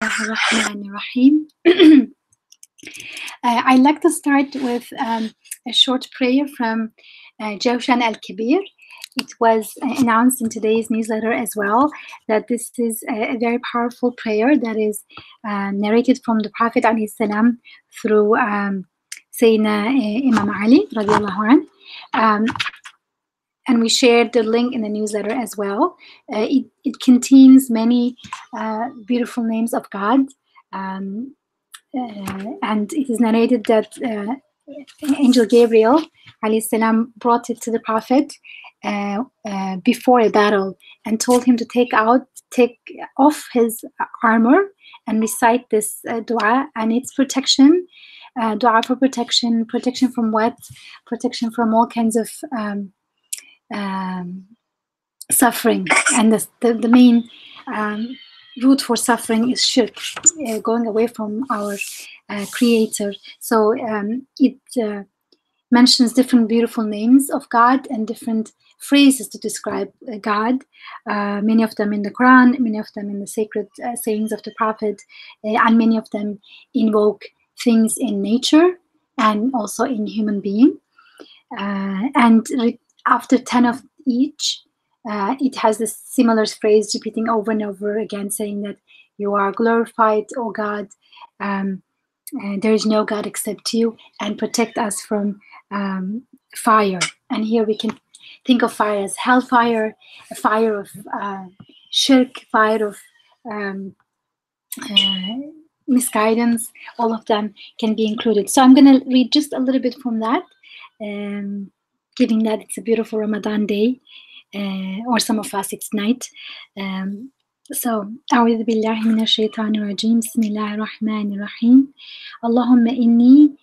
Bismillahirrahmanirrahim. I'd like to start with a short prayer from Jawshan Al-Kabir. It was announced in today's newsletter as well that this is a very powerful prayer that is narrated from the Prophet ﷺ through Sayyidina Imam Ali radiallahu anh. And we shared the link in the newsletter as well. It contains many beautiful names of God. And it is narrated that Angel Gabriel alayhi salam brought it to the Prophet before a battle and told him to take off his armor and recite this dua, and its protection, dua for protection from what? Protection from all kinds of suffering, and the main root for suffering is shirk, going away from our creator. So it mentions different beautiful names of God and different phrases to describe God, many of them in the Quran, many of them in the sacred sayings of the Prophet, and many of them invoke things in nature and also in human being. And after 10 of each, it has this similar phrase repeating over and over again, saying that you are glorified, O God, and there is no God except you, and protect us from fire. And here we can think of fire as hellfire, a fire of shirk, fire of misguidance. All of them can be included. So I'm going to read just a little bit from that, given that it's a beautiful Ramadan day, or some of us it's night. So أعوذ بالله من الشيطان الرجيم بسم الله الرحمن الرحيم اللهم إني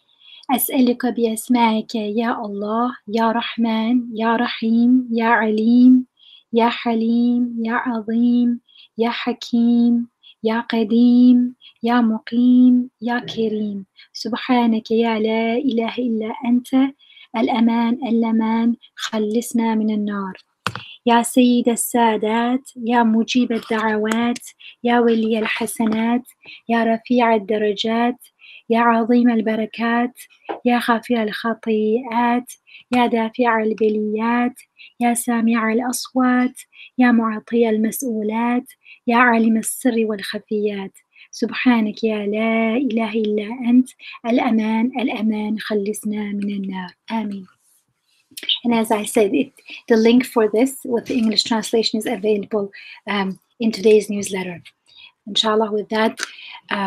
أسألك بأسمائك يا الله يا رحمن يا رحيم يا عليم يا حليم يا عظيم يا حكيم يا قديم يا مقيم يا كريم سبحانك يا لا إله إلا أنت الأمان خلصنا من النار يا سيد السادات يا مجيب الدعوات يا ولي الحسنات يا رفيع الدرجات يا عظيم البركات يا غافر الخطيئات يا دافع البليات يا سامع الأصوات يا معطي المسؤولات يا عالم السر والخفيات سبحانك يا لا إله إلا أنت الأمان خلصنا من النار آمين. And as I said, the link for this with the English translation is available in today's newsletter. Inshallah, with that,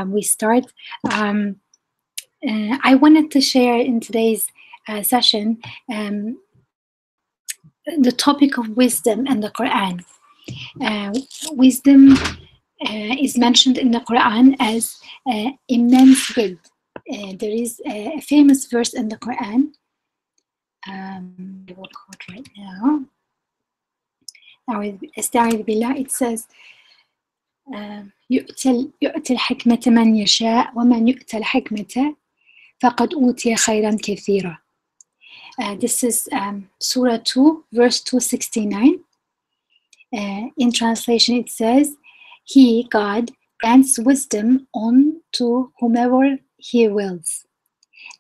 we start. I wanted to share in today's session the topic of wisdom and the Quran. Wisdom is mentioned in the Quran as immense good. There is a famous verse in the Quran. I will quote right now. استعيذ بالله. It says, يؤتي الحكمة من يشاء ومن يؤتى الحكمة فقد أوتي خيرا كثيرا. This is Surah 2, verse 269. In translation, it says, He, God, grants wisdom on to whomever He wills,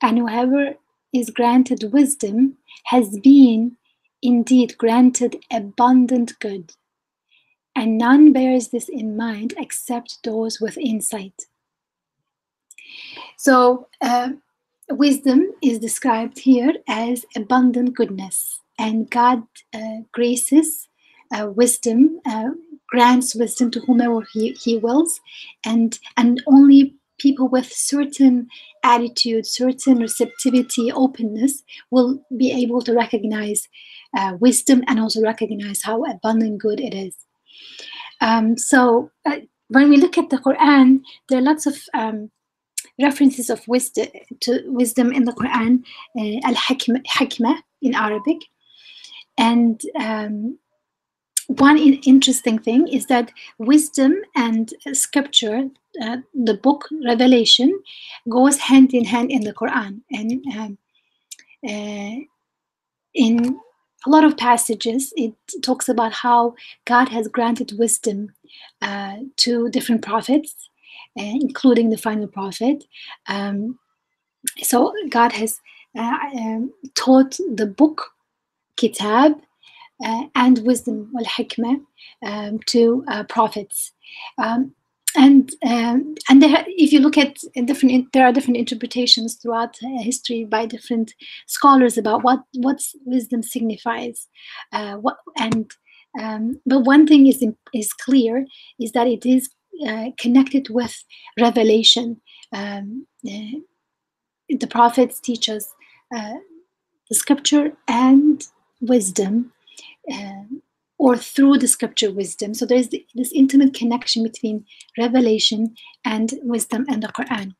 and whoever is granted wisdom has been indeed granted abundant good, and none bears this in mind except those with insight. So wisdom is described here as abundant goodness, and God graces wisdom, grants wisdom to whomever he wills, and only people with certain attitude, certain receptivity, openness will be able to recognize wisdom and also recognize how abundant good it is. So when we look at the Quran, there are lots of references of wisdom in the Quran, al-hikmah in Arabic. And one interesting thing is that wisdom and scripture, the book Revelation, goes hand in hand in the Quran. And in a lot of passages, it talks about how God has granted wisdom to different prophets, including the final prophet. So God has taught the book, kitab, and wisdom, wal hikmah, to prophets. And if you look at there are different interpretations throughout history by different scholars about what wisdom signifies. But one thing is clear, is that it is connected with revelation. The prophets teach us the scripture and wisdom, or through the scripture wisdom. So there's this intimate connection between revelation and wisdom and the Quran.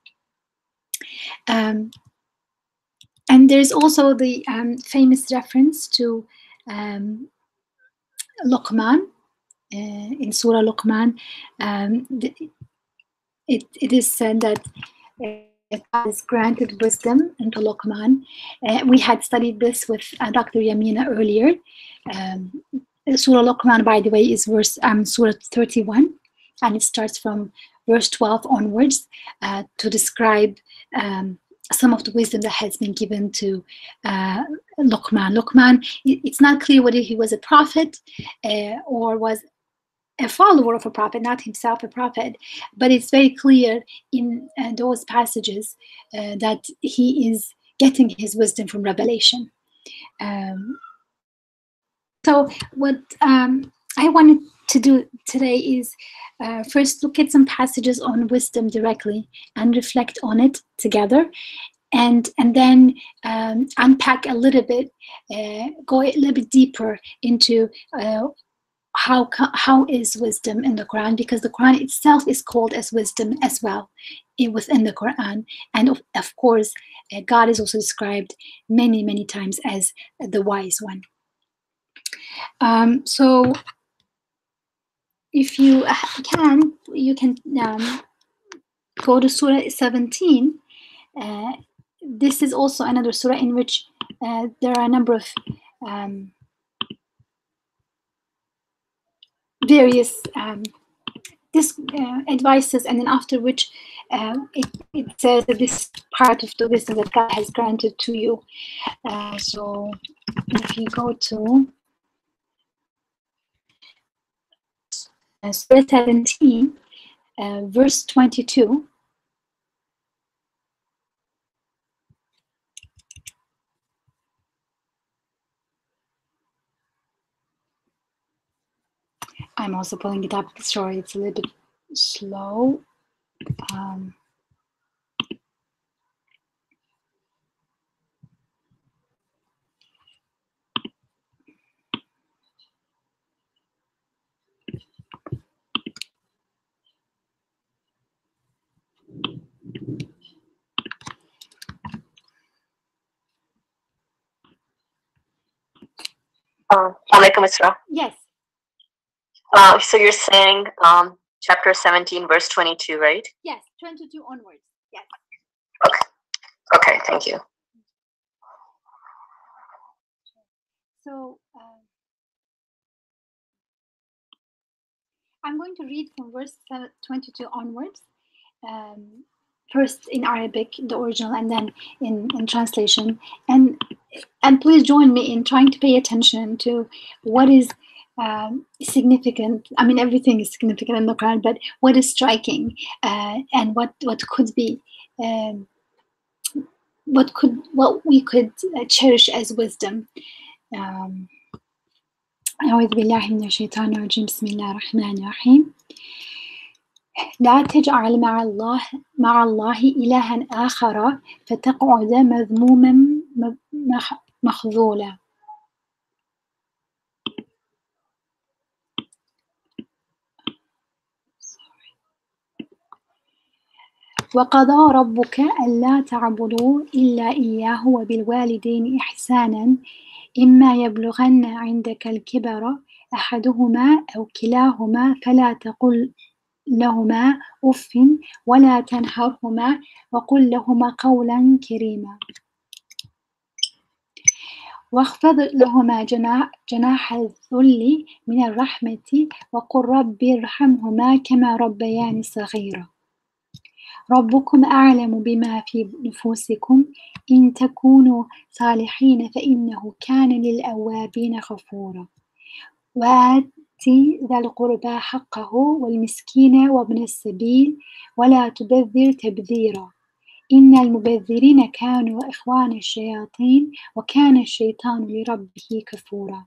And there's also the famous reference to Luqman in Surah Luqman. It is said that God has granted wisdom into Luqman. We had studied this with Dr. Yamina earlier. Surah Luqman, by the way, is Surah 31, and it starts from verse 12 onwards to describe some of the wisdom that has been given to Luqman. Luqman, it's not clear whether he was a prophet or was a follower of a prophet, not himself a prophet, but it's very clear in those passages that he is getting his wisdom from revelation. So what I wanted to do today is first look at some passages on wisdom directly and reflect on it together, and then unpack a little bit, go a little bit deeper into how is wisdom in the Quran, because the Quran itself is called as wisdom as well within the Quran, and of course God is also described many times as the wise one. So if you can go to Surah 17. This is also another surah in which there are a number of various advices, and then after which it says that this part of the wisdom that God has granted to you. So if you go to Surah 17, verse 22. I'm also pulling it up. Sorry, it's a little bit slow. Alaikum Isra. Yes. So you're saying chapter 17, verse 22, right? Yes, 22 onwards. Yes. Okay, thank you. So I'm going to read from verse 22 onwards. First in Arabic, the original, and then in translation. And please join me in trying to pay attention to what is significant. I mean, everything is significant in the Quran, but what is striking and what could be, what we could cherish as wisdom. أعوذ بالله من الشيطان الرجيم. بسم الله الرحمن الرحيم. لا تجعل مع الله إلها آخر فتقعد مذموما مخذولا. وقضى ربك ألا تعبدوا إلا إياه وبالوالدين إحسانا إما يبلغن عندك الكبر أحدهما أو كلاهما فلا تقل لهما أف ولا تنهرهما وقل لهما قولا كريما واخفض لهما جناح الذل من الرحمة وقل رب ارحمهما كما ربياني صغيرا. ربكم أعلم بما في نفوسكم إن تكونوا صالحين فإنه كان للأوابين غفورا وآت ذا القربى حقه والمسكين وابن السبيل ولا تبذر تبذيرا إن المبذرين كانوا إخوان الشياطين وكان الشيطان لربه كفورا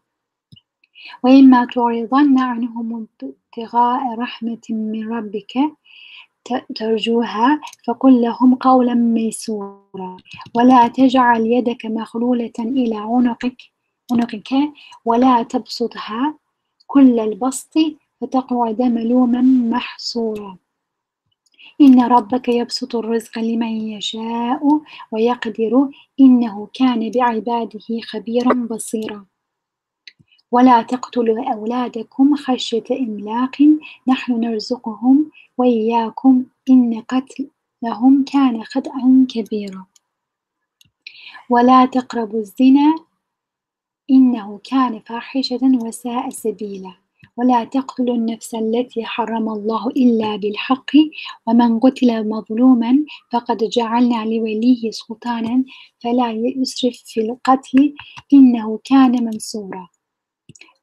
وإما تعرضن عنهم ابتغاء رحمة من ربك ترجوها فقل لهم قولا ميسورا ولا تجعل يدك مغلولة إلى عنقك ولا تبسطها كل البسط فتقعد ملوما محسورا إن ربك يبسط الرزق لمن يشاء ويقدر إنه كان بعباده خبيرا بصيرا ولا تقتلوا أولادكم خشية إملاق نحن نرزقهم وإياكم إن قتلهم كان خطأ كبيرا ولا تقربوا الزنا إنه كان فاحشة وساء سبيلا ولا تقتلوا النفس التي حرم الله إلا بالحق ومن قتل مظلوما فقد جعلنا لوليه سلطانا فلا يسرف في القتل إنه كان منصورا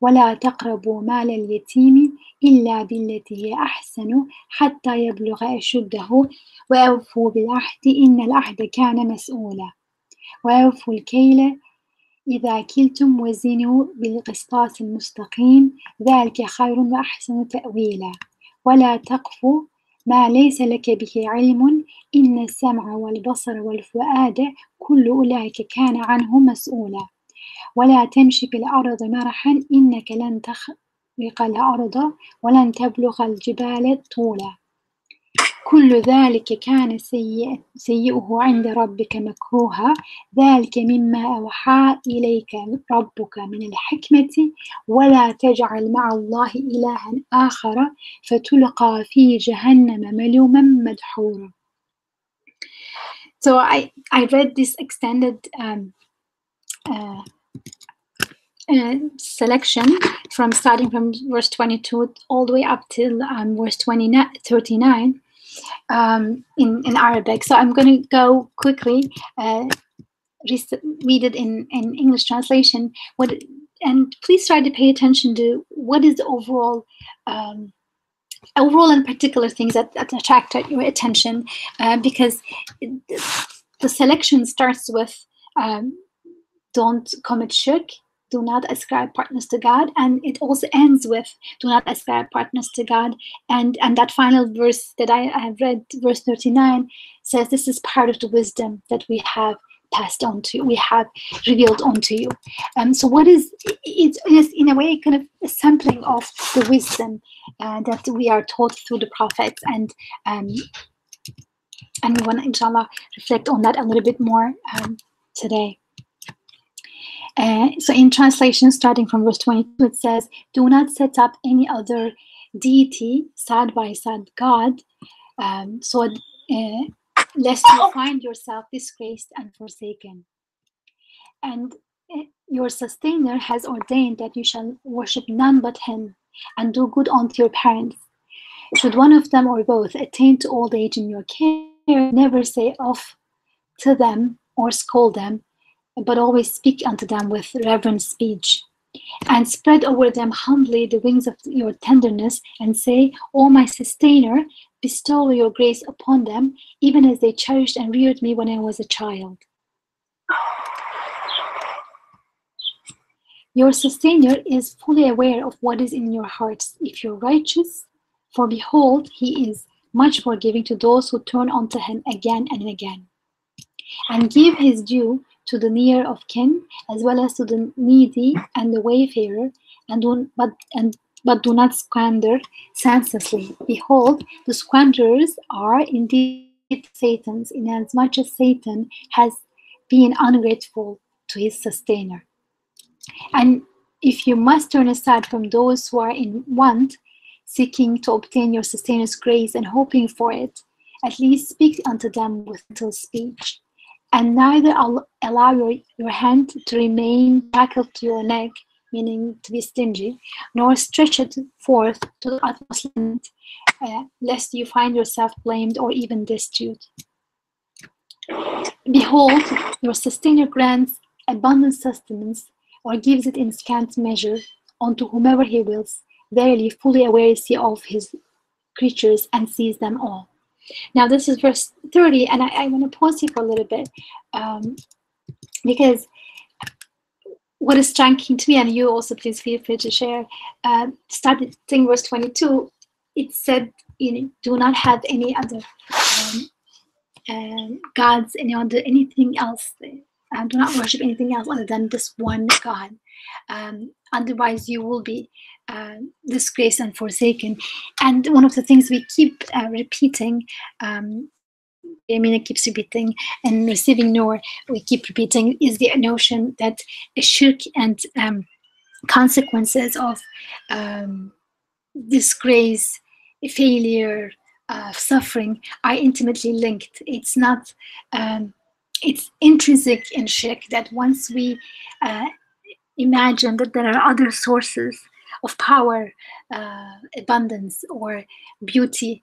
ولا تقربوا مال اليتيم إلا بالتي هي أحسن حتى يبلغ أشده وأوفوا بالعهد إن العهد كان مسؤولا وأوفوا الكيل إذا كلتم وزنوا بالقسطاس المستقيم ذلك خير وأحسن تأويلا ولا تقف ما ليس لك به علم إن السمع والبصر والفؤاد كل أولئك كان عنه مسؤولا ولا تمشي في الأرض مرحا إنك لن تخرق الأرض ولن تبلغ الجبال طولا كل ذلك كان سيئه عند ربك مكروها ذلك مما أوحى إليك ربك من الحكمة ولا تجعل مع الله إلها آخر فتلقى في جهنم ملوما مدحورا. So I read this extended selection from starting from verse 22 all the way up till verse 39 in Arabic. So I'm going to go quickly, read it in English translation. And please try to pay attention to what is the overall and particular things that attract your attention, because the selection starts with don't commit shirk, do not ascribe partners to God, and it also ends with do not ascribe partners to God. And that final verse that I have read, verse 39, says this is part of the wisdom that we have passed on to you, we have revealed onto you. So what is it is in a way kind of a sampling of the wisdom that we are taught through the prophets, and we want to inshallah reflect on that a little bit more today. So in translation, starting from verse 22, it says, do not set up any other deity side by side God, lest you find yourself disgraced and forsaken. And your sustainer has ordained that you shall worship none but him, and do good unto your parents. Should one of them or both attain to old age in your care, never say off to them or scold them, but always speak unto them with reverent speech, and spread over them humbly the wings of your tenderness, and say, O my sustainer, bestow your grace upon them, even as they cherished and reared me when I was a child. Your sustainer is fully aware of what is in your hearts, if you're righteous, for behold, he is much forgiving to those who turn unto him again and again. And give his due to the near of kin, as well as to the needy and the wayfarer, but do not squander senselessly. Behold, the squanderers are indeed Satan's, inasmuch as Satan has been ungrateful to his sustainer. And if you must turn aside from those who are in want, seeking to obtain your sustainer's grace and hoping for it, at least speak unto them with little speech. And neither allow your hand to remain shackled to your neck, meaning to be stingy, nor stretch it forth to the utmost limit, lest you find yourself blamed or even destitute. Behold, your sustainer grants abundant sustenance, or gives it in scant measure, unto whomever he wills. Verily, fully aware is he of his creatures, and sees them all. Now, this is verse 30, and I want to pause here for a little bit, because what is striking to me, and you also please feel free to share, starting verse 22, it said, do not have any other gods, anything else. Do not worship anything else other than this one God. Otherwise, you will be disgraced and forsaken. And one of the things we keep repeating, Amina keeps repeating, and receiving Noor, we keep repeating, is the notion that shirk and consequences of disgrace, failure, suffering are intimately linked. It's not, it's intrinsic in shirk that once we imagine that there are other sources of power, abundance, or beauty,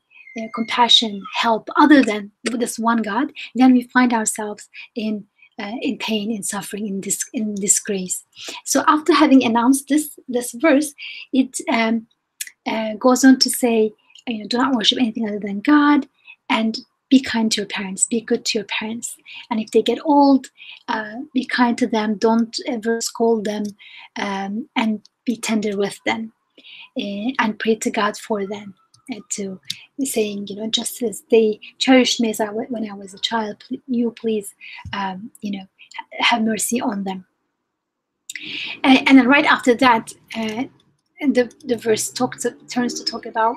compassion, help, other than this one God, then we find ourselves in pain, in suffering, in disgrace. So after having announced this verse, it goes on to say, do not worship anything other than God, and be kind to your parents, be good to your parents. And if they get old, be kind to them, don't ever scold them, and be tender with them, and pray to God for them. To saying, just as they cherished me when I was a child, you please, have mercy on them. And then right after that, the verse turns to talk about,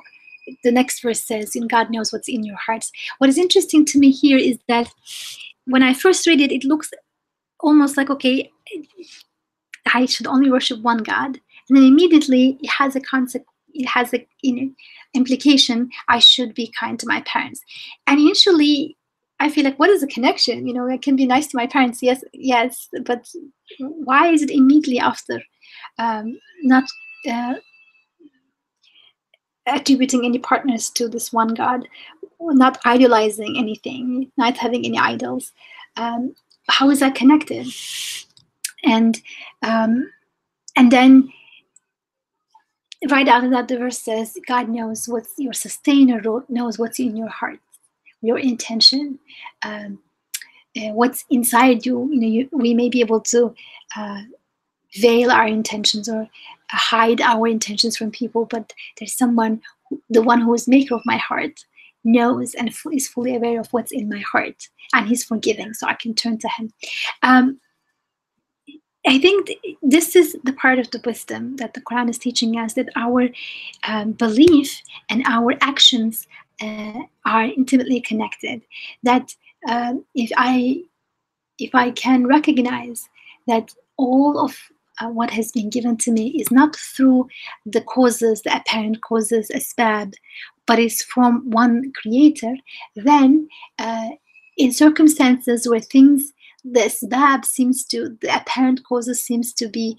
the next verse says, God knows what's in your hearts. What is interesting to me here is that when I first read it, it looks almost like, okay, I should only worship one God. And then immediately it has a concept, it has a implication, I should be kind to my parents. And initially, I feel like, what is the connection? I can be nice to my parents, yes, but why is it immediately after? Not attributing any partners to this one God, not idolizing anything, not having any idols. How is that connected? And then right after that, the verse says, God knows what's your sustainer, knows what's in your heart, your intention, what's inside you. We may be able to veil our intentions or hide our intentions from people, but there's someone, the one who is maker of my heart, knows and is fully aware of what's in my heart, and he's forgiving, so I can turn to him. I think this is the part of the wisdom that the Quran is teaching us, that our belief and our actions are intimately connected. That if I can recognize that all of what has been given to me is not through the causes, the apparent causes, asbab, but is from one creator, then in circumstances where things, the asbab the apparent causes seems to be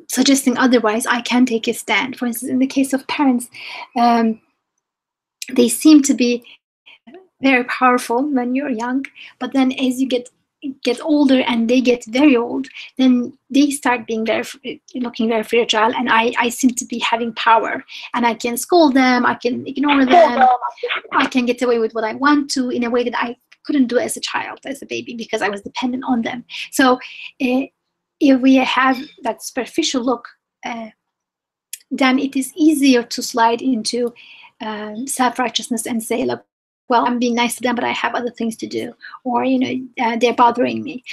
suggesting otherwise, I can take a stand. For instance, in the case of parents, they seem to be very powerful when you're young, but then as you get older and they get very old, then they start being looking very fragile, and I seem to be having power, and I can scold them, I can ignore them, I can get away with what I want to in a way that I couldn't do as a child, as a baby, because I was dependent on them. So if we have that superficial look, then it is easier to slide into self-righteousness and say, look, well, I'm being nice to them, but I have other things to do, or they're bothering me.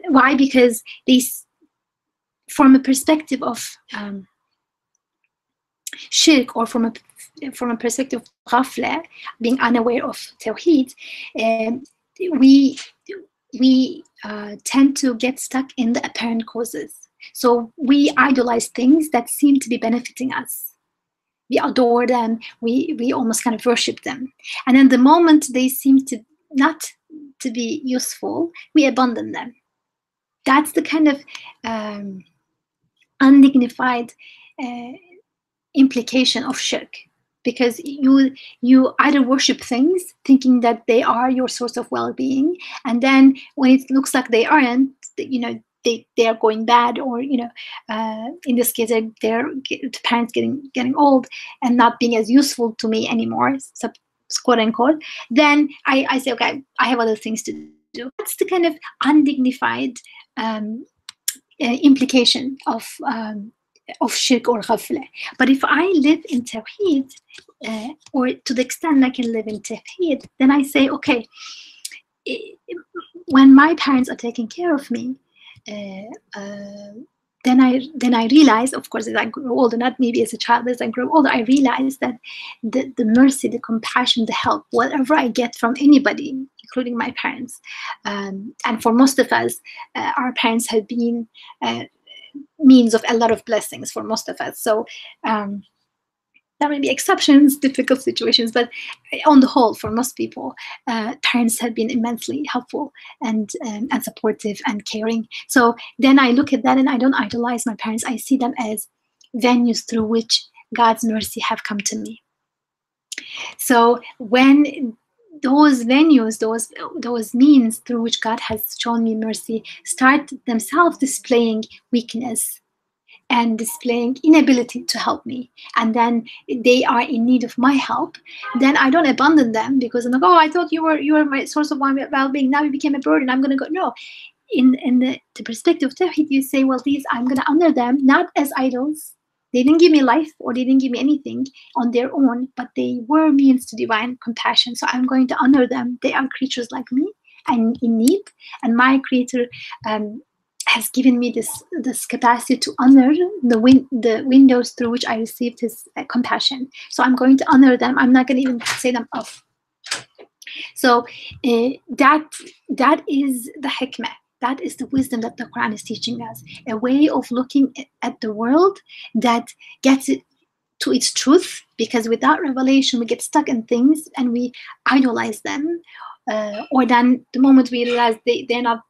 Why? Because from a perspective of shirk, or from a perspective of ghafla, being unaware of tawheed, we tend to get stuck in the apparent causes. So we idolize things that seem to be benefiting us. We adore them, we almost kind of worship them. And then the moment they seem to not to be useful, we abandon them. That's the kind of undignified implication of shirk, because you either worship things thinking that they are your source of well-being, and then when it looks like they aren't, they are going bad, or in this case the parents getting old and not being as useful to me anymore, quote unquote, then I say, okay, I have other things to do. That's the kind of undignified implication of shirk or ghafla. But if I live in tawheed, or to the extent I can live in tawheed, then I say, okay, when my parents are taking care of me, then I realize, of course, as I grow older, not maybe as a child, as I grow older, I realize that the mercy, the compassion, the help, whatever I get from anybody, including my parents, and for most of us, our parents have been means of a lot of blessings for most of us. So there may be exceptions, difficult situations, but on the whole, for most people, parents have been immensely helpful and supportive and caring. So then I look at that, and I don't idolize my parents. I see them as venues through which God's mercy have come to me. So when those venues, those means through which God has shown me mercy, start themselves displaying weakness and displaying inability to help me, and then they are in need of my help, then I don't abandon them because I'm like, oh, I thought you were my source of well-being, now you became a burden, I'm going to go. No, in the perspective of tawhid, you say, well, these, I'm going to honor them not as idols. They didn't give me life, or they didn't give me anything on their own, but they were means to divine compassion. So I'm going to honor them. They are creatures like me and in need, and my Creator has given me this capacity to honor the windows through which I received His compassion. So I'm going to honor them. I'm not going to even say them off. So that is the hikmah. That is the wisdom that the Quran is teaching us. A way of looking at the world that gets it to its truth, because without revelation we get stuck in things and we idolize them, or then the moment we realize they're not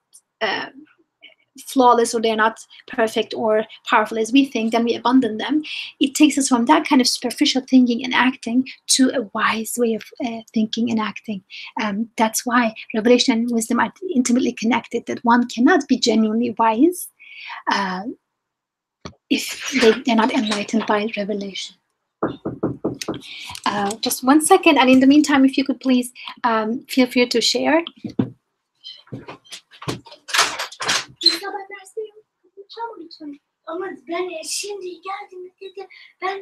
flawless, or they're not perfect or powerful as we think, then we abandon them. It takes us from that kind of superficial thinking and acting to a wise way of thinking and acting. That's why revelation and wisdom are intimately connected, that one cannot be genuinely wise if they're not enlightened by revelation. Just 1 second, and in the meantime, if you could please feel free to share.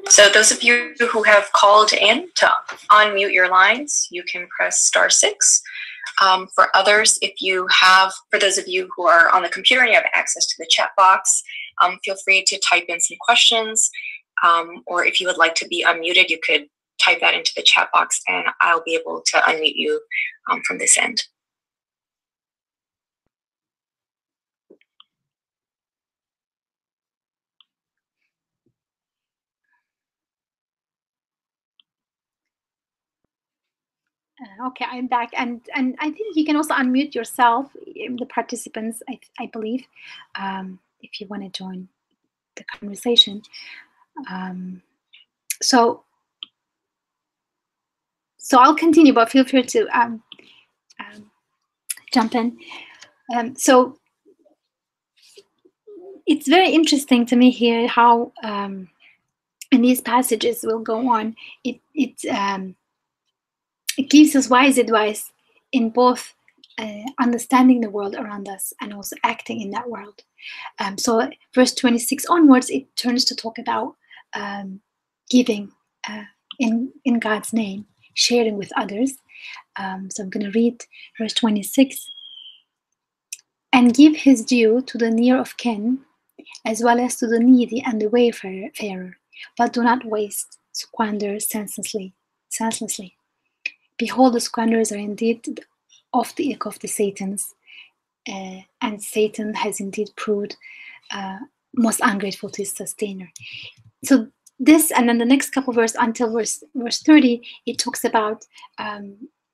So those of you who have called in to unmute your lines, you can press *6. For others, for those of you who are on the computer and you have access to the chat box, feel free to type in some questions, or if you would like to be unmuted, you could type that into the chat box and I'll be able to unmute you from this end. Okay, I'm back, and I think you can also unmute yourself, the participants, I believe, if you want to join the conversation. So I'll continue, but feel free to jump in. So it's very interesting to me here how, and these passages will go on. It gives us wise advice in both understanding the world around us and also acting in that world. So verse 26 onwards, it turns to talk about giving in God's name, sharing with others. So I'm going to read verse 26. And give his due to the near of kin, as well as to the needy and the wayfarer, but do not waste, squander senselessly. Behold, the squanderers are indeed of the ilk of the Satans, and Satan has indeed proved most ungrateful to his sustainer. So this, and then the next couple verses until verse 30, it talks about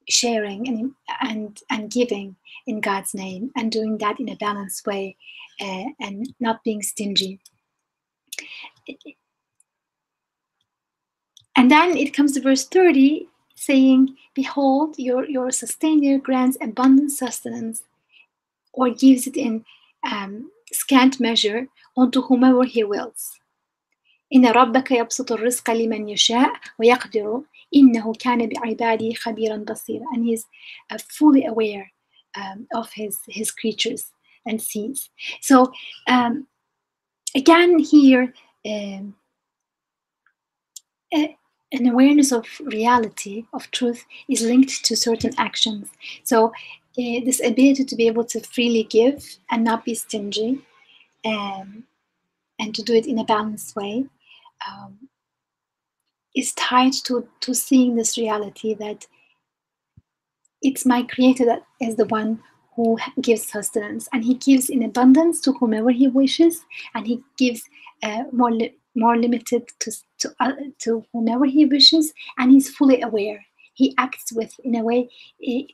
sharing and giving in God's name, and doing that in a balanced way, and not being stingy. And then it comes to verse 30, saying, behold, your sustainer grants abundant sustenance, or gives it in scant measure unto whomever he wills. إن ربك يبسط الرزق لمن يشاء ويقدر إنه كان بعباده خبيرا بصيرا. And he's fully aware of his creatures and sees. So again here, an awareness of reality, of truth, is linked to certain actions. So this ability to be able to freely give and not be stingy, and to do it in a balanced way, is tied to seeing this reality that it's my Creator that is the one who gives sustenance, and He gives in abundance to whomever He wishes, and He gives more limited to whomever He wishes, and He's fully aware. He acts with, in a way,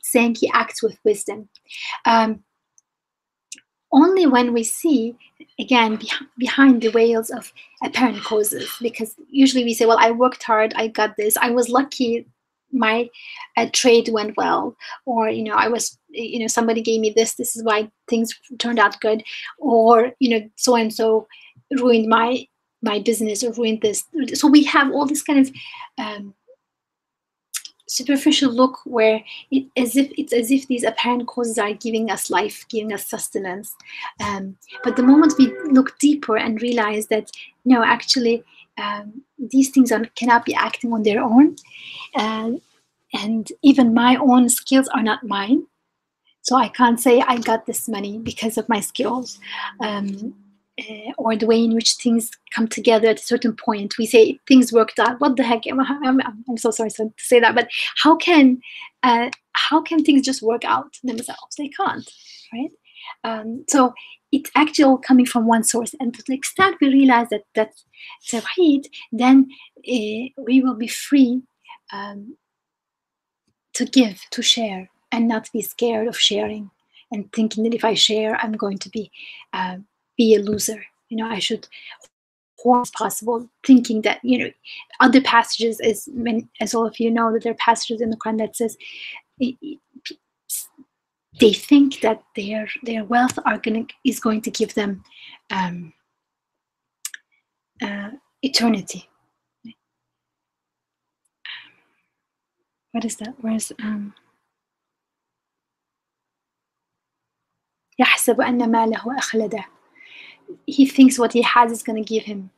saying He acts with wisdom. Only when we see, again, behind the veils of apparent causes, because usually we say, well, I worked hard, I got this, I was lucky, my trade went well, or I was, somebody gave me this is why things turned out good, or so and so ruined my business or ruined this. So we have all this kind of superficial look where it's as if these apparent causes are giving us life, giving us sustenance, but the moment we look deeper and realize that no, actually these things cannot be acting on their own, and even my own skills are not mine, so I can't say I got this money because of my skills, or the way in which things come together at a certain point. We say things worked out. What the heck? I'm so sorry to say that, but how can things just work out themselves? They can't, right? So it's actually all coming from one source, and to the extent we realize that that's tawheed, then we will be free to give, to share, and not be scared of sharing and thinking that if I share, I'm going to be a loser. I should hoard as possible, thinking that other passages, as all of you know, that there are passages in the Quran that says they think that their wealth is going to give them eternity. What is that? Where's يحسب أن ماله أخلده. He thinks what he has is going to give him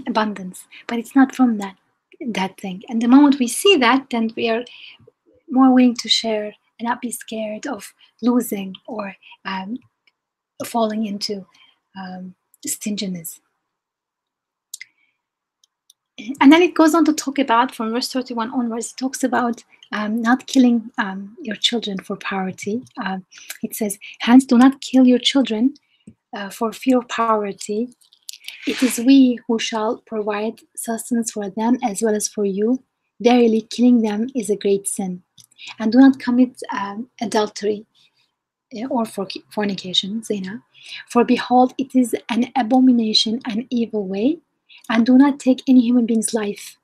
abundance, but it's not from that thing. And the moment we see that, then we are more willing to share and not be scared of losing or falling into stinginess. And then it goes on to talk about, from verse 31 onwards, it talks about not killing your children for poverty. It says, hence do not kill your children for fear of poverty. It is we who shall provide sustenance for them as well as for you. Verily, killing them is a great sin. And do not commit adultery or fornication, zina. For behold, it is an abomination and evil way. And do not take any human being's life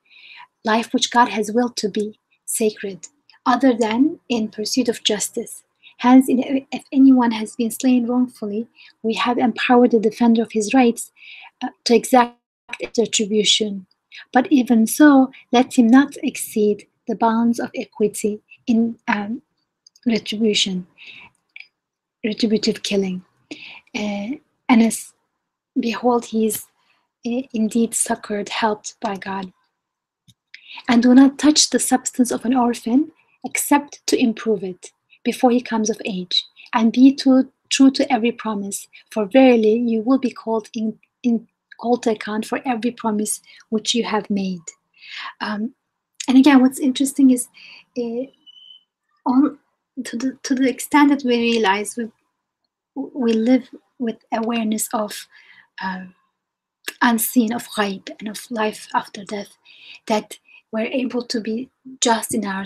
which God has willed to be sacred, other than in pursuit of justice. Hence, if anyone has been slain wrongfully, we have empowered the defender of his rights to exact its retribution. But even so, let him not exceed the bounds of equity in retributive killing. And as behold, he is indeed succored, helped by God. And do not touch the substance of an orphan except to improve it before he comes of age, and be true to every promise, for verily you will be called to account for every promise which you have made. And again, what's interesting is to the extent that we realize we live with awareness of unseen, of ghaib, and of life after death, that we're able to be just in our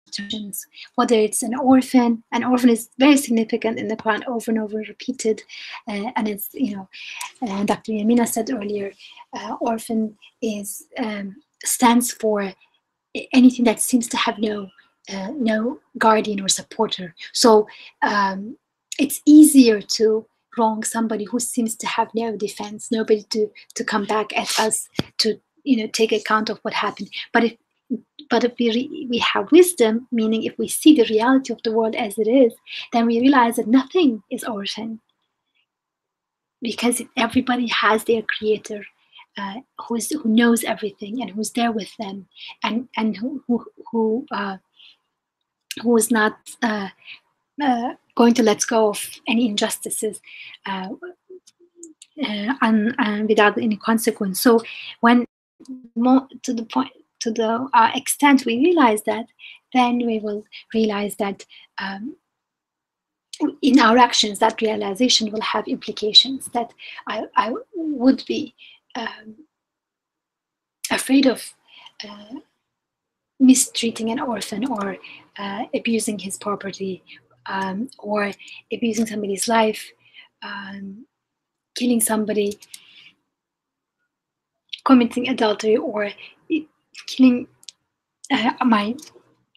situations. Whether it's an orphan is very significant in the Quran, over and over repeated, and it's Dr. Yamina said earlier, orphan is stands for anything that seems to have no guardian or supporter. So it's easier to wrong somebody who seems to have no defense, nobody to come back at us to take account of what happened. But if we have wisdom, meaning if we see the reality of the world as it is, then we realize that nothing is orphan, because everybody has their creator, who knows everything and who's there with them, and who is not going to let go of any injustices without any consequence. So when to the extent we realize that, then we will realize that in our actions, that realization will have implications, that I would be afraid of mistreating an orphan, or abusing his property, or abusing somebody's life, killing somebody, committing adultery, or killing my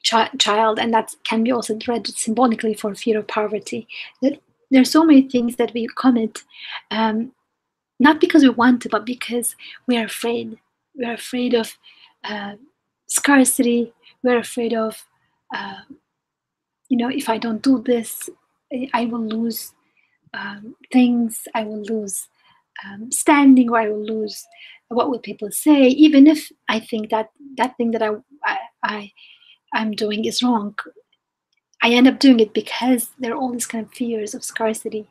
child. And that can be also read symbolically for fear of poverty. That there are so many things that we commit, not because we want to, but because we are afraid. We are afraid of scarcity. We're afraid of, if I don't do this, I will lose things. I will lose standing, or I will lose what will people say, even if I think that thing that I'm doing is wrong. I end up doing it because there are all these kind of fears of scarcity,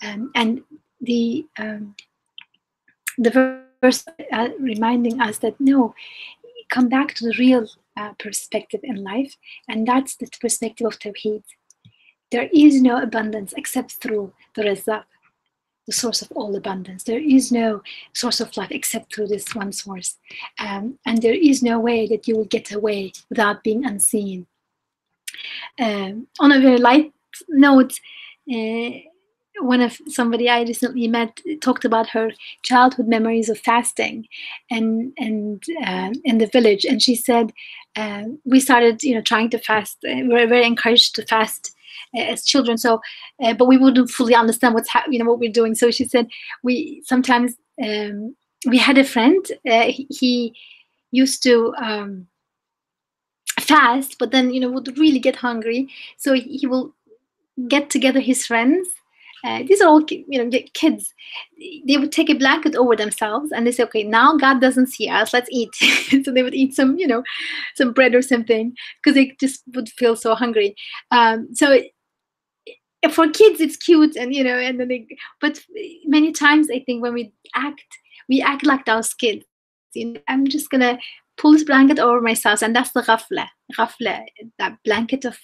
and the verse reminding us that no, come back to the real perspective in life, and that's the perspective of Tawheed. There is no abundance except through the Razzaq, the source of all abundance. There is no source of life except through this one source, and there is no way that you will get away without being unseen. On a very light note, somebody I recently met talked about her childhood memories of fasting, and in the village, and she said, we started trying to fast. We were very encouraged to fast as children, so but we wouldn't fully understand what we're doing. So she said, we sometimes we had a friend, he used to fast, but then would really get hungry, so he will get together his friends. These are all kids. They would take a blanket over themselves, and they say, okay, now God doesn't see us, let's eat. So they would eat some some bread or something, because they just would feel so hungry. So for kids it's cute, and and then but many times I think when we act like those kids. I'm just gonna pull this blanket over myself, and that's the ghafla, that blanket of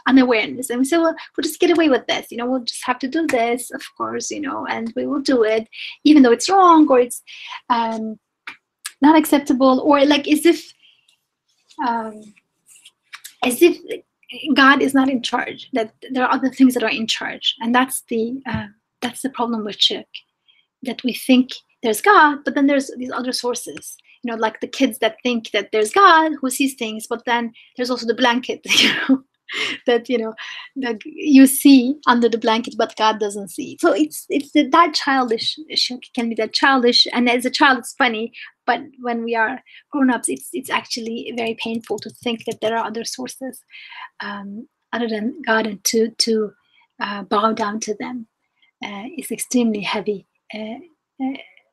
unawareness. And we say, well, we'll just get away with this, we'll just have to do this, of course, and we will do it, even though it's wrong, or it's not acceptable, or like as if God is not in charge, that there are other things that are in charge. And that's the problem with shirk, that we think there's God, but then there's these other sources, like the kids that think that there's God who sees things, but then there's also the blanket, that that you see under the blanket, but God doesn't see. So it's that childish. Shirk can be that childish, and as a child it's funny, but when we are grown-ups, it's actually very painful to think that there are other sources other than God, and to bow down to them is extremely heavy,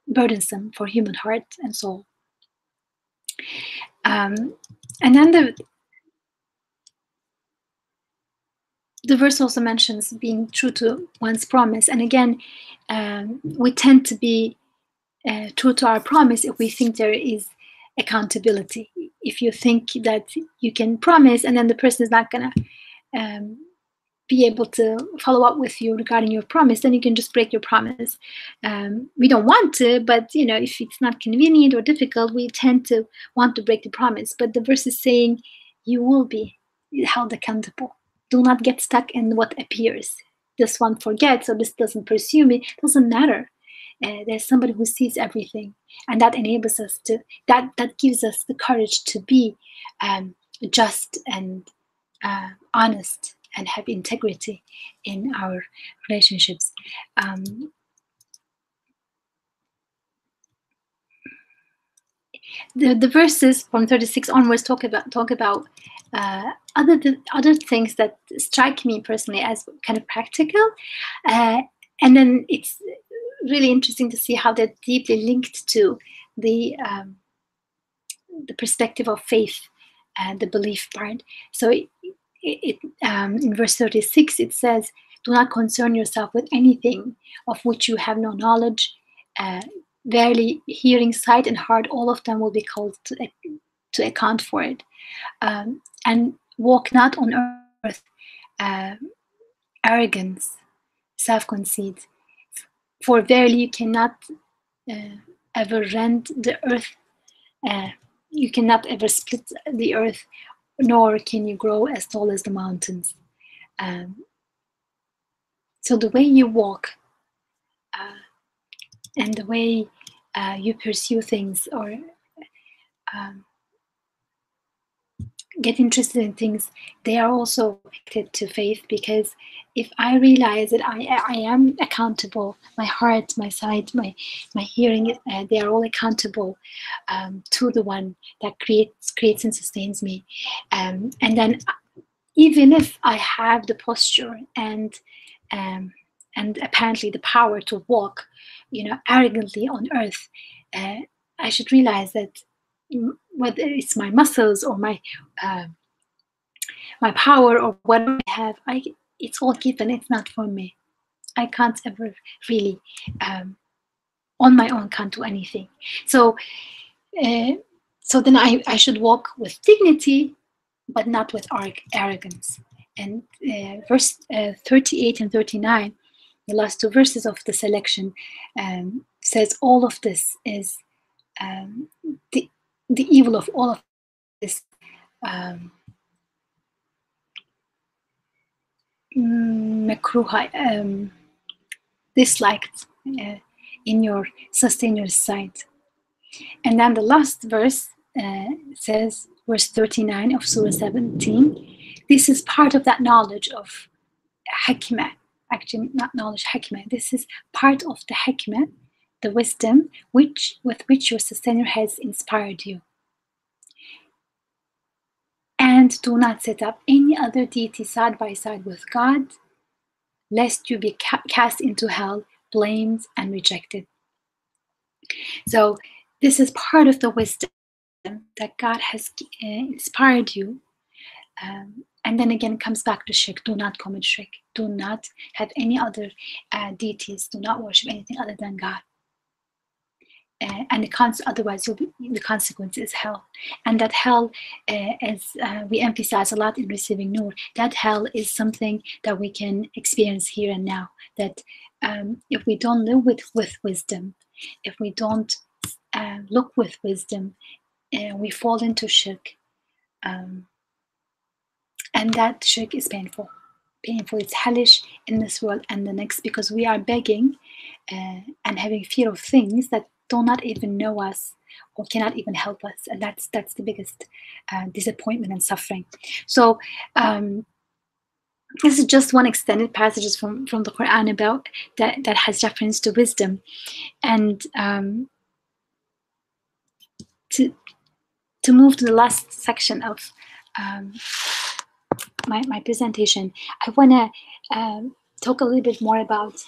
burdensome for human heart and soul. And then the verse also mentions being true to one's promise. And again, we tend to be true to our promise if we think there is accountability. If you think that you can promise and then the person is not going to be able to follow up with you regarding your promise, then you can just break your promise. We don't want to, but if it's not convenient or difficult, we tend to want to break the promise. But the verse is saying you will be held accountable. Do not get stuck in what appears. This one forgets, or this doesn't pursue me. Doesn't matter. There's somebody who sees everything, and that enables us to, that gives us the courage to be just and honest and have integrity in our relationships. The verses from 36 onwards talk about other things that strike me personally as kind of practical, and then it's really interesting to see how they're deeply linked to the perspective of faith and the belief part. So in verse 36 it says, "Do not concern yourself with anything of which you have no knowledge. Verily, hearing, sight, and heart, all of them will be called to account for it. And walk not on earth, arrogance, self-conceit. For verily you cannot ever rend the earth. You cannot ever split the earth, nor can you grow as tall as the mountains." So the way you walk and the way you pursue things, or get interested in things, they are also connected to faith, because if I realize that I am accountable, my heart, my sight, my hearing, they are all accountable to the one that creates and sustains me. And then even if I have the posture and apparently the power to walk, arrogantly on earth, I should realize that whether it's my muscles or my power or whatever I have, it's all given. It's not for me. I can't ever really, on my own, can't do anything. So then I should walk with dignity, but not with arrogance. And verse 38 and 39, the last two verses of the selection, says all of this is the evil of all of this makruha, disliked in your sustainer sight. And then the last verse says, verse 39 of Surah 17, this is part of that knowledge of hikmah. Actually, not knowledge, hikmah. This is part of the hikmah, the wisdom with which your sustainer has inspired you. And do not set up any other deity side by side with God, lest you be cast into hell, blamed and rejected. So this is part of the wisdom that God has inspired you. And then again, it comes back to shirk. Do not commit shirk. Do not have any other deities. Do not worship anything other than God. And otherwise, the consequence is hell. And that hell, as we emphasize a lot in receiving Nur, that hell is something that we can experience here and now. That if we don't live with wisdom, if we don't look with wisdom, we fall into shirk. And that shirk is painful. It's hellish in this world and the next, because we are begging and having fear of things that do not even know us or cannot even help us, and that's the biggest disappointment and suffering. So this is just one extended passages from the Quran about that has reference to wisdom. And to move to the last section of my presentation, I want to talk a little bit more about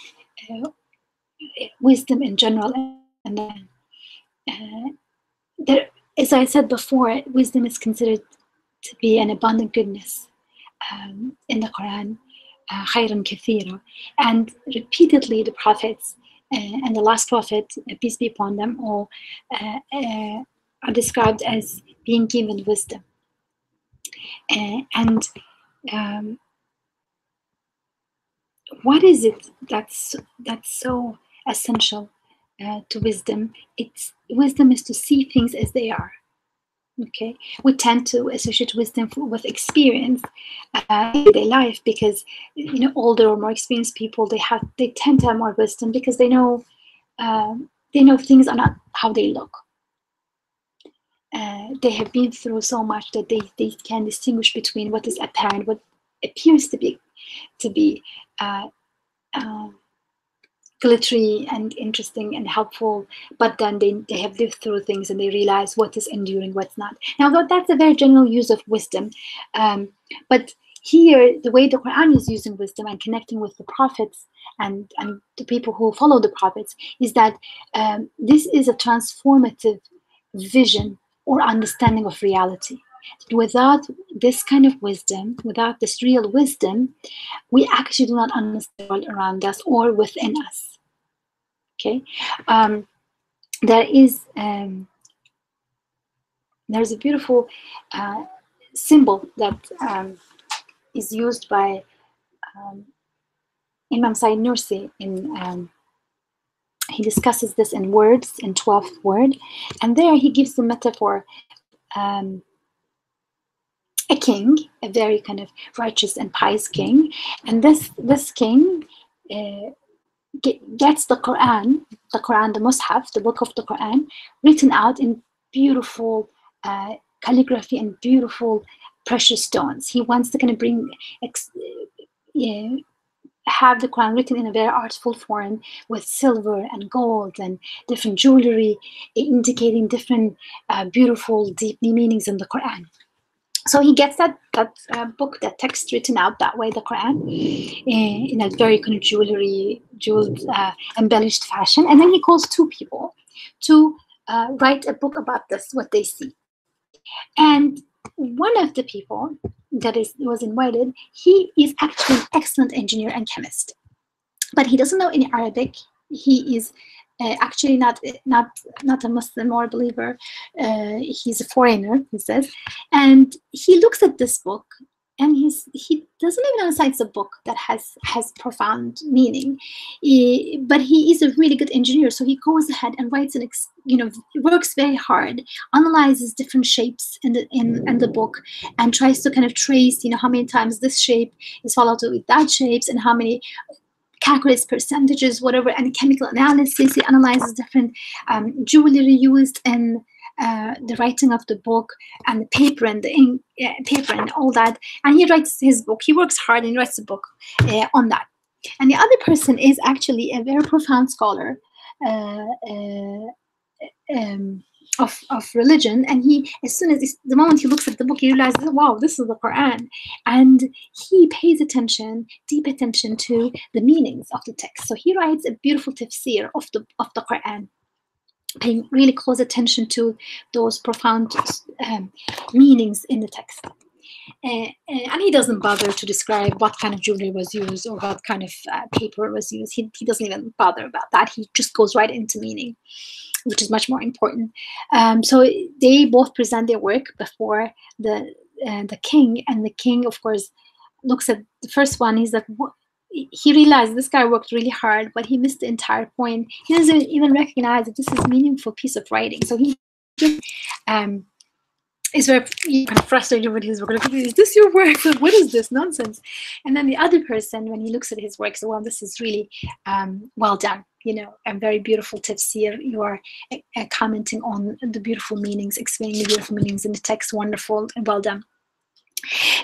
wisdom in general. And there, as I said before, wisdom is considered to be an abundant goodness in the Quran, khayran kathira. And repeatedly the prophets and the last prophet, peace be upon them all, are described as being given wisdom. And what is it that's so essential to wisdom? Wisdom is to see things as they are. Okay, we tend to associate wisdom with experience in their life, because older or more experienced people, they tend to have more wisdom because they know they know things are not how they look. They have been through so much that they can distinguish between what is apparent, what appears to be uh, uh, glittery and interesting and helpful, but then they have lived through things and they realize what is enduring, what's not. Now, that's a very general use of wisdom, but here, the way the Quran is using wisdom and connecting with the prophets and the people who follow the prophets is that this is a transformative vision or understanding of reality. Without this kind of wisdom, without this real wisdom, we actually do not understand the world around us or within us. Okay, there's a beautiful symbol that is used by Imam Said Nursi in he discusses this in words, in 12th word, and there he gives the metaphor of a king, a very kind of righteous and pious king, and this king gets the Quran, the Mus'haf, the book of the Quran, written out in beautiful calligraphy and beautiful precious stones. He wants to kind of have the Quran written in a very artful form with silver and gold and different jewelry, indicating different beautiful, deep meanings in the Quran. So he gets that book, that text written out that way, the Quran, in a very kind of jeweled, embellished fashion. And then he calls two people to write a book about this, what they see. And one of the people that was invited, he is actually an excellent engineer and chemist, but he doesn't know any Arabic. He is actually not a Muslim or a believer. He's a foreigner, he says, and he looks at this book and he doesn't even understand it's a book that has profound meaning, but he is a really good engineer, so he goes ahead and writes works very hard, analyzes different shapes in the book, and tries to kind of trace how many times this shape is followed with that shapes and how many, calculates percentages, whatever, and chemical analysis. He analyzes different jewelry used in the writing of the book, and the paper and the ink, paper and all that. And he writes his book. He works hard and he writes a book on that. And the other person is actually a very profound scholar of religion, and he, as soon as the moment he looks at the book, he realizes, wow, this is the Quran, and he pays deep attention to the meanings of the text. So he writes a beautiful tafsir of the Quran, paying really close attention to those profound meanings in the text. And he doesn't bother to describe what kind of jewelry was used or what kind of paper was used. He doesn't even bother about that. He just goes right into meaning, which is much more important. So they both present their work before the king, and the king, of course, looks at the first one. He's like, what? He realized this guy worked really hard, but he missed the entire point. He doesn't even recognize that this is a meaningful piece of writing. So he just is very kind of frustrated with his work. Like, is this your work? What is this nonsense? And then the other person, when he looks at his work, says, well, this is really well done. A very beautiful tafsir. You are commenting on the beautiful meanings, explaining the beautiful meanings in the text. Wonderful and well done.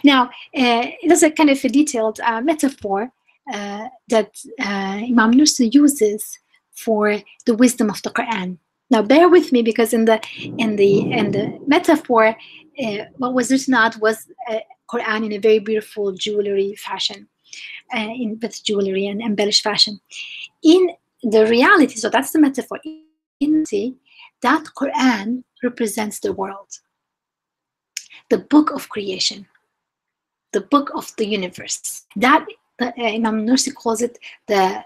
Now, there's a kind of a detailed metaphor that Imam Nursi uses for the wisdom of the Quran. Now, bear with me, because in the metaphor, what was written out was Quran in a very beautiful jewelry fashion, with jewelry and embellished fashion. In the reality, so that's the metaphor. In that Quran represents the world, the book of creation, the book of the universe. That Imam Nursi calls it the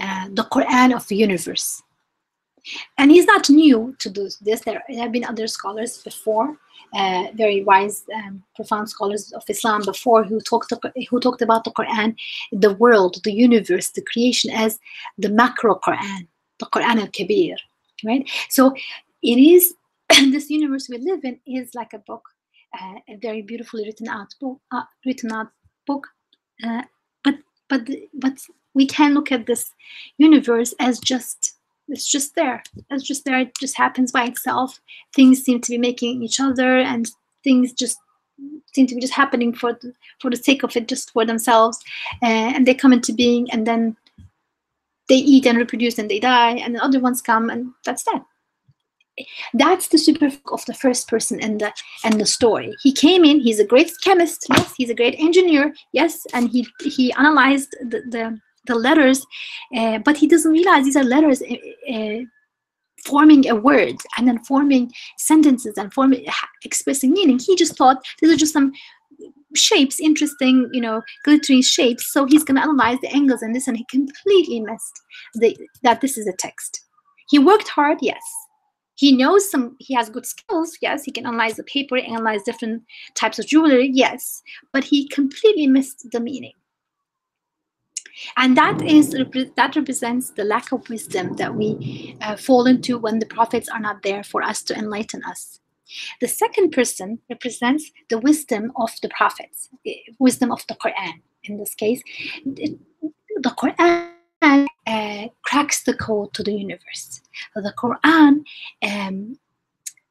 Quran of the universe. And he's not new to do this. There have been other scholars before, very wise, profound scholars of Islam before, who talked about the Quran, the world, the universe, the creation, as the macro Quran, the Quran al-Kabir, right? So it is, this universe we live in is like a book, a very beautifully written out book. But We can look at this universe as it's just there. It's just there. It just happens by itself. Things seem to be making each other, and things just seem to be just happening for the sake of it, just for themselves. And they come into being, and then they eat and reproduce, and they die, and the other ones come, and that's that. That's the super of the first person in the story. He came in. He's a great chemist. Yes, he's a great engineer. Yes, and he analyzed the letters, but he doesn't realize these are letters forming a word, and then forming sentences, and expressing meaning. He just thought these are just some shapes, interesting, glittery shapes. So he's going to analyze the angles and this, and he completely missed that this is a text. He worked hard, yes. He knows he has good skills, yes. He can analyze the paper, analyze different types of jewelry, yes. But he completely missed the meaning. And that represents the lack of wisdom that we fall into when the prophets are not there for us to enlighten us. The second person represents the wisdom of the prophets, wisdom of the Quran. In this case, the Quran cracks the code to the universe. The Quran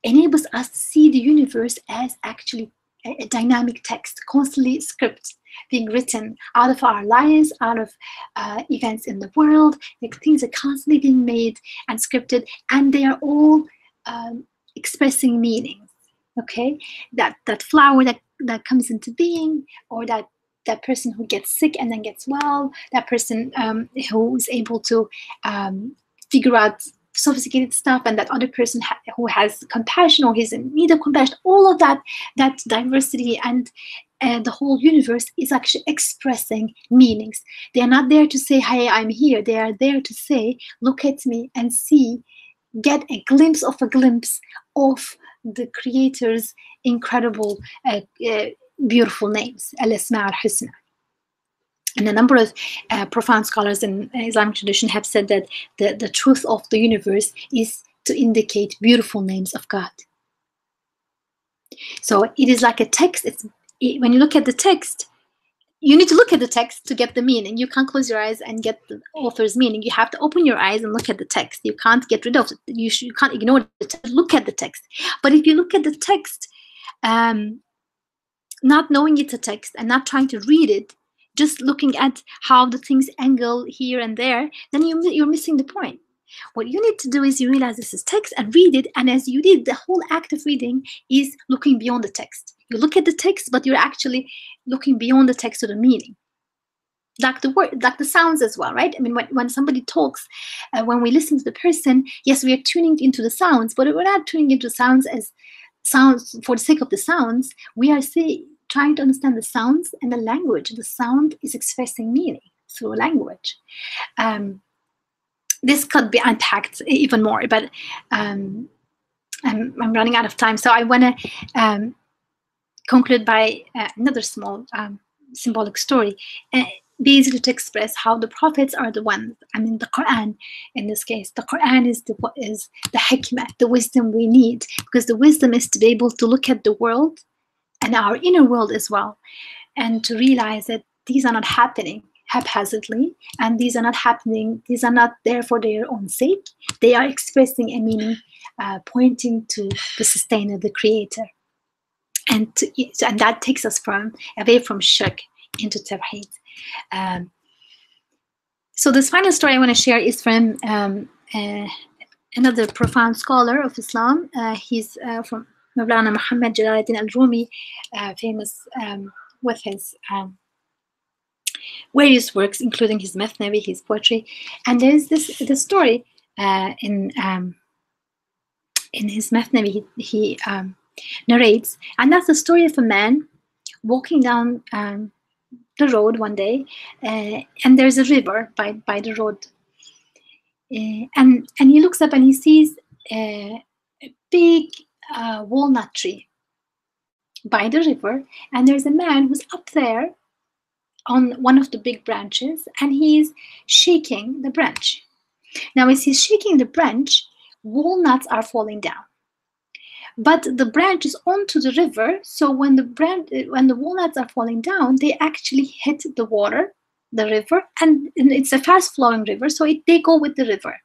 enables us to see the universe as actually a dynamic text, constantly script being written out of our lives, out of events in the world. Things are constantly being made and scripted, and they are all expressing meanings. Okay, that flower that comes into being, or that person who gets sick and then gets well, that person who is able to figure out sophisticated stuff, and that other person who has compassion or is in need of compassion. All of that diversity and the whole universe is actually expressing meanings. They are not there to say, "Hey, I'm here." They are there to say, "Look at me and see, get a glimpse of of the Creator's incredible, beautiful names, Al-Asma al-Husna." And a number of profound scholars in Islamic tradition have said that the truth of the universe is to indicate beautiful names of God. So it is like a text. When you look at the text, you need to look at the text to get the meaning. You can't close your eyes and get the author's meaning. You have to open your eyes and look at the text. You can't get rid of it. You can't ignore the text. Look at the text. But if you look at the text, not knowing it's a text and not trying to read it, just looking at how the things angle here and there, then you're missing the point. What you need to do is you realize this is text and read it. And as you did, the whole act of reading is looking beyond the text. You look at the text, but you're actually looking beyond the text to the meaning. Like the word, like the sounds as well, right? I mean, when somebody talks, when we listen to the person, yes, we are tuning into the sounds, but we're not tuning into sounds as sounds for the sake of the sounds. We are trying to understand the sounds and the language. The sound is expressing meaning through language. This could be unpacked even more, but I'm running out of time. So I want to conclude by another small symbolic story, basically to express how the prophets are the ones. I mean, the Quran in this case. The Quran is the hikmah, the wisdom we need, because the wisdom is to be able to look at the world and our inner world as well, and to realize that these are not happening haphazardly, and these are not there for their own sake. They are expressing a meaning, pointing to the sustainer, the creator. And that takes us away from shirk into tawheed. So this final story I want to share is from another profound scholar of Islam. He's from Mawlana Muhammad Jalaluddin al-Rumi, famous with his various works, including his Mathnavi, his poetry. And there's this story in his Mathnavi he narrates, and that's the story of a man walking down the road one day, and there's a river by the road, and he looks up and he sees a big walnut tree by the river, and there's a man who's up there on one of the big branches, and he's shaking the branch. Now, as he's shaking the branch, walnuts are falling down. But the branch is onto the river, so when the walnuts are falling down, they actually hit the water, the river, and it's a fast-flowing river, so they go with the river.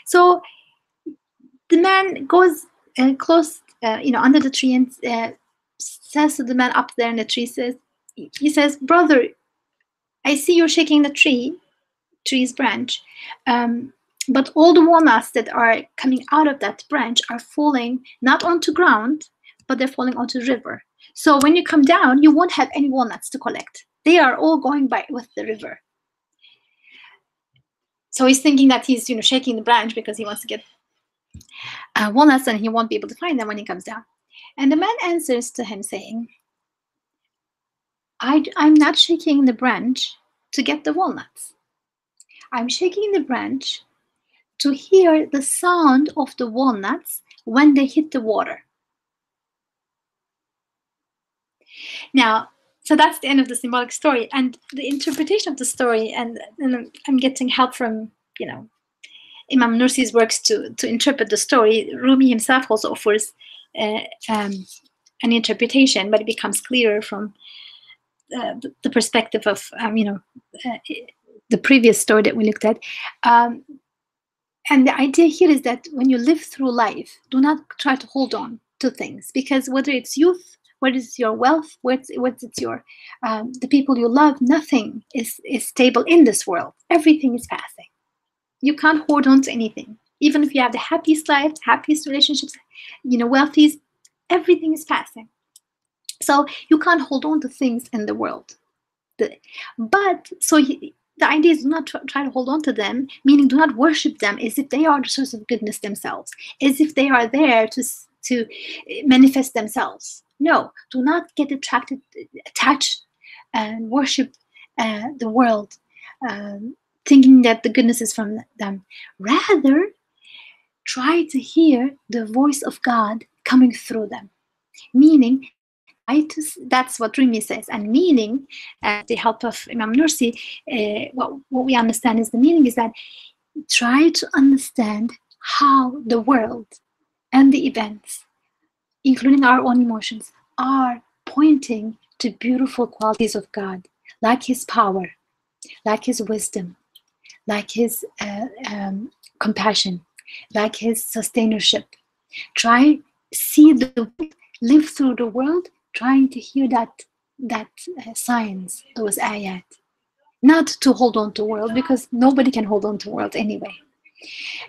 So the man goes close, under the tree, and says to the man up there in the tree, he says, "Brother, I see you're shaking the tree's branch, but all the walnuts that are coming out of that branch are falling not onto ground, but they're falling onto the river. So when you come down, you won't have any walnuts to collect. They are all going by with the river." So he's thinking that he's, shaking the branch because he wants to get walnuts, and he won't be able to find them when he comes down. And the man answers to him saying, I'm not shaking the branch to get the walnuts. I'm shaking the branch to hear the sound of the walnuts when they hit the water. Now, so that's the end of the symbolic story, and the interpretation of the story, and I'm getting help from, Imam Nursi's works to interpret the story. Rumi himself also offers an interpretation, but it becomes clearer from the perspective of, the previous story that we looked at. And the idea here is that when you live through life, do not try to hold on to things, because whether it's youth, whether it's your wealth, whether it's your the people you love, nothing is stable in this world. Everything is passing. You can't hold on to anything. Even if you have the happiest life, happiest relationships, wealthiest, everything is passing. So you can't hold on to things in the world. The idea is do not try to hold on to them, meaning do not worship them as if they are the source of goodness themselves, as if they are there to manifest themselves. No, do not get attached, and worship the world, thinking that the goodness is from them. Rather, try to hear the voice of God coming through them. Meaning, that's what Rumi says. And meaning, with the help of Imam Nursi, what we understand is the meaning is that try to understand how the world and the events, including our own emotions, are pointing to beautiful qualities of God, like His power, like His wisdom, like His compassion, like His sustainership. Try see the live through the world, trying to hear that signs, those ayat. Not to hold on to the world, because nobody can hold on to the world anyway.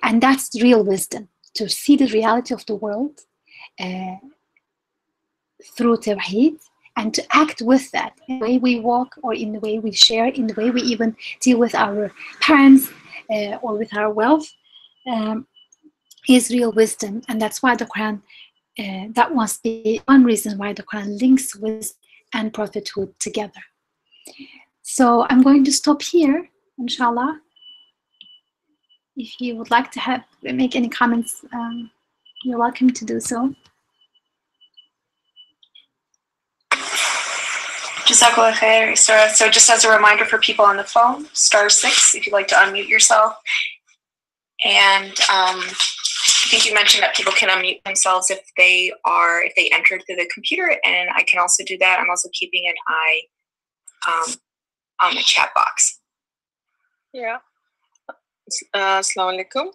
And that's real wisdom, to see the reality of the world through Tawheed, and to act with that in the way we walk, or in the way we share, in the way we even deal with our parents or with our wealth, is real wisdom. And that's why the Quran, that must be one reason why the Quran links wisdom and prophethood together. So I'm going to stop here, inshallah. If you would like to make any comments, you're welcome to do so. Jazakallah khair, Isra. So just as a reminder for people on the phone, *6 if you'd like to unmute yourself. And I think you mentioned that people can unmute themselves if they entered through the computer, and I can also do that. I'm also keeping an eye on the chat box. Yeah. Assalamu alaikum.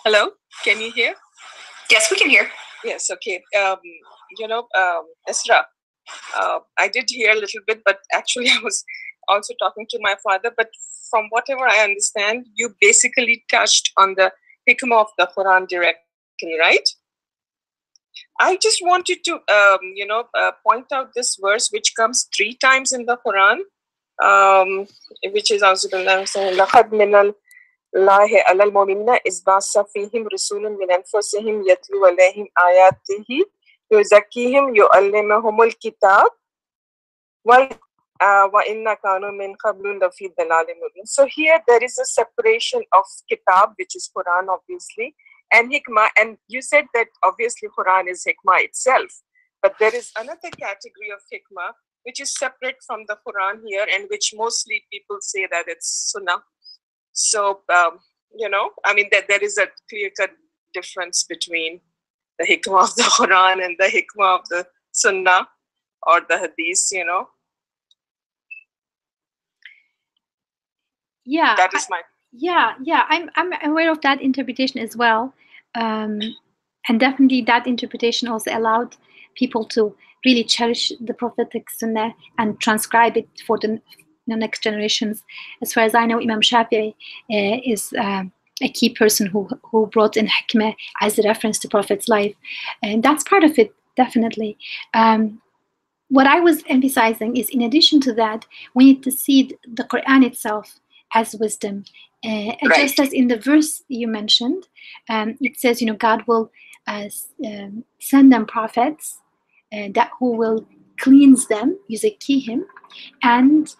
Hello, can you hear? Yes, we can hear. Yes, okay. Isra, I did hear a little bit, but actually I was also talking to my father. But from whatever I understand, you basically touched on the hikmah of the Quran directly, right? I just wanted to, point out this verse which comes 3 times in the Quran, which is لَقَدْ مِنَ اللَّهِ عَلَى الْمُؤْمِنِينَ إِذْ بَعَثَ فِيهِمْ رَسُولًا مِنْ أَنْفُسِهِمْ يَتْلُو عَلَيْهِمْ آيَاتِهِ يُزَكِّيهِمْ يُعَلِّمُهُمُ الْكِتَابَ وَإِنَّ كَانُوا مِنْ قَبْلُ لَفِي ضَلَالٍ مُبِينٍ. So here there is a separation of kitab, which is Quran obviously, and hikmah. And you said that obviously Quran is hikmah itself, but there is another category of hikmah which is separate from the Quran here, and which mostly people say that it's sunnah. So, there is a clear-cut difference between the hikmah of the Quran and the hikmah of the sunnah or the hadith, Yeah, That is my... yeah. I'm aware of that interpretation as well, and definitely that interpretation also allowed people to really cherish the prophetic sunnah and transcribe it for the next generations. As far as I know, Imam Shafi'i is a key person who brought in hikmah as a reference to Prophet's life, and that's part of it, definitely. What I was emphasizing is, in addition to that, we need to see the Quran itself as wisdom. Just as in the verse you mentioned, it says, God will send them prophets that who will cleanse them, yuzakihim, and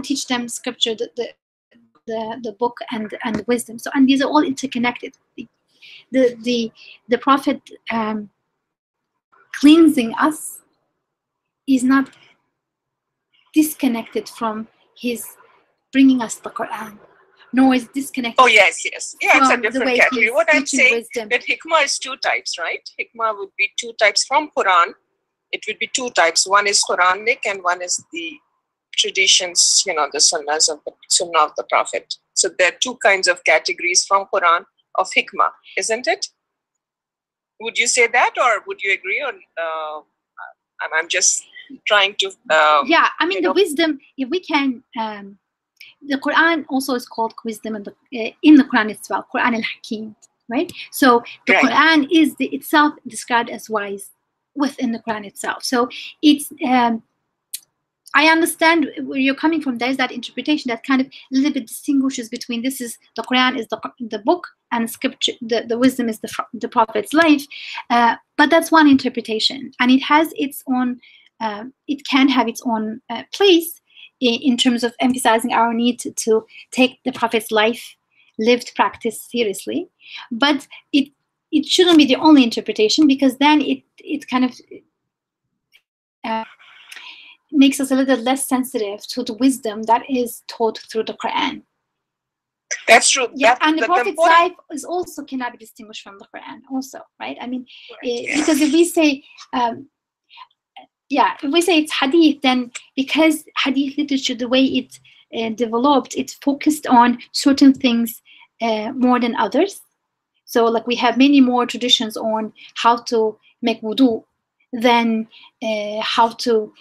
teach them scripture, the book and wisdom. So, and these are all interconnected. The prophet cleansing us is not disconnected from his bringing us the Quran, nor is disconnected. Oh, yes. Yeah, it's a different category. What I'm saying, wisdom. That hikmah is two types, right? Hikmah would be two types from Quran. It would be two types. One is Quranic and one is the traditions, the sunnah of the Prophet. So there are two kinds of categories from Quran of hikmah, isn't it? Would you say that, or would you agree? Or I'm just trying to... yeah, I mean, the wisdom, if we can... the Quran also is called wisdom, and in the Quran itself, Quran al-Hakim, right? So the Quran is itself described as wise within the Quran itself. So it's... I understand where you're coming from. There's that interpretation that kind of a little bit distinguishes between this is the Quran is the book, and scripture, the wisdom is the Prophet's life. But that's one interpretation, and it has its own. It can have its own place in terms of emphasizing our need to take the Prophet's life, lived practice seriously. But it shouldn't be the only interpretation, because then it kind of makes us a little less sensitive to the wisdom that is taught through the Quran. That's true. Yeah, and the Prophet's life is also cannot be distinguished from the Quran also, right? I mean, because if we say, if we say it's hadith, then because hadith literature, the way it developed, it's focused on certain things more than others. So like we have many more traditions on how to make wudu than how to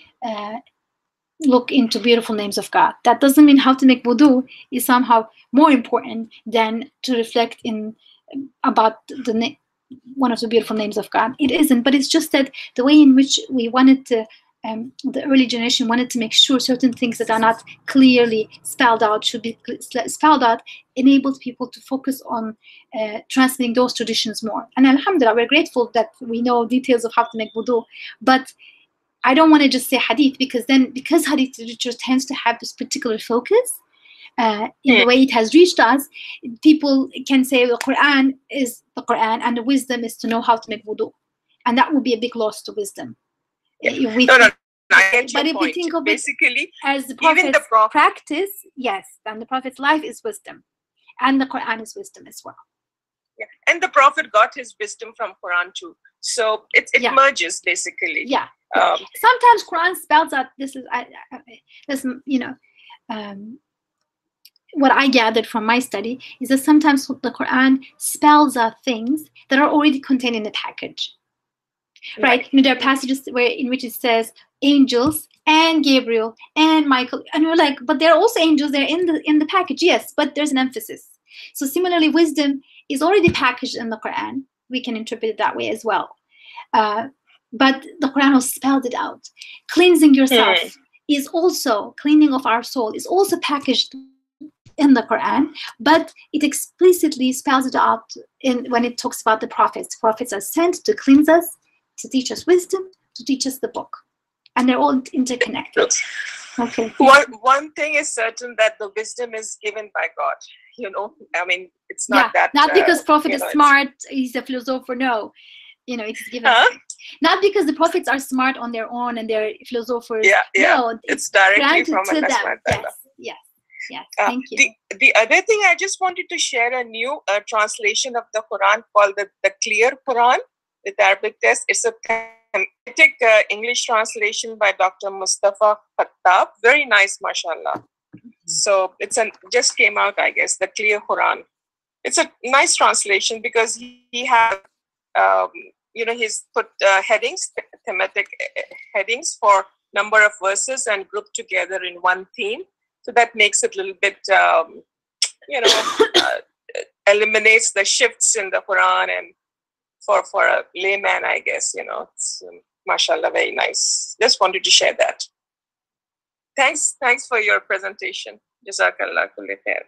look into beautiful names of God. That doesn't mean how to make wudu is somehow more important than to reflect in about one of the beautiful names of God. It isn't, but it's just that the way in which we wanted to, the early generation wanted to make sure certain things that are not clearly spelled out should be spelled out, enabled people to focus on transmitting those traditions more. And alhamdulillah, we're grateful that we know details of how to make wudu, but I don't want to just say hadith, because hadith literature tends to have this particular focus in the way it has reached us, people can say the Quran is the Quran and the wisdom is to know how to make wudu. And that would be a big loss to wisdom. No, I get your but if point. we think of Basically, it as the Prophet's practice, yes, and the Prophet's life is wisdom. And the Quran is wisdom as well. Yeah, and the Prophet got his wisdom from Quran too. So it merges basically. Yeah. Sometimes Quran spells out. This is what I gathered from my study is that sometimes the Quran spells out things that are already contained in the package. Right? There are passages in which it says angels and Gabriel and Michael, and we're like, but there are also angels. They're in the package, yes, but there's an emphasis. So similarly, wisdom is already packaged in the Quran. We can interpret it that way as well. But the Quran has spelled it out. Cleansing yourself is also, cleaning of our soul is also packaged in the Quran, but it explicitly spells it out when it talks about the prophets. Prophets are sent to cleanse us, to teach us wisdom, to teach us the book. And they're all interconnected. Okay. One thing is certain, that the wisdom is given by God. I mean, it's not that... Not because Prophet is smart, he's a philosopher, no. It's given. Not because the prophets are smart on their own and they're philosophers. No, it's directly from Allah. Yes. Thank you. The other thing, I just wanted to share a new translation of the Quran called the Clear Quran with Arabic text. It's a I take English translation by Dr. Mustafa Khattab. Very nice, mashallah. So it's just came out, I guess, the Clear Quran. It's a nice translation because he has, he's put headings, thematic headings for number of verses and grouped together in one theme. So that makes it a little bit, eliminates the shifts in the Quran, and for a layman, I guess, it's mashallah, very nice. Just wanted to share that. Thanks for your presentation. Jazakallah kulli khair.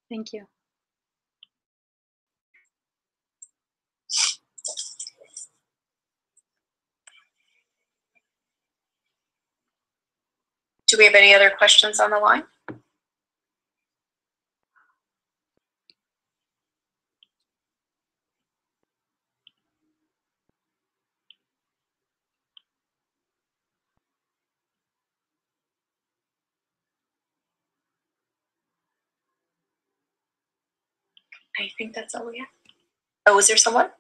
Thank you. Do we have any other questions on the line? I think that's all we have. Oh, was there someone?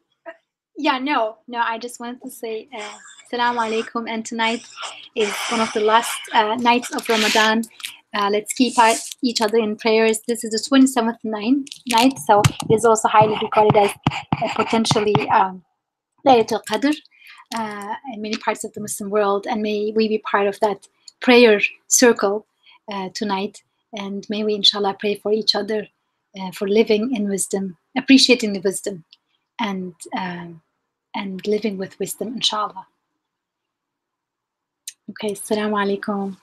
Yeah, no, I just wanted to say Assalamu alaikum, and tonight is one of the last nights of Ramadan. Let's keep each other in prayers. This is the 27th night, so it is also highly regarded as potentially Laylatul Qadr in many parts of the Muslim world, and may we be part of that prayer circle tonight, and may we inshallah pray for each other for living in wisdom, appreciating the wisdom, and living with wisdom, inshallah. Okay, assalamu alaikum.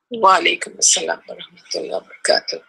Wa alaikum assalam wa rahmatullahi wa barakatuh.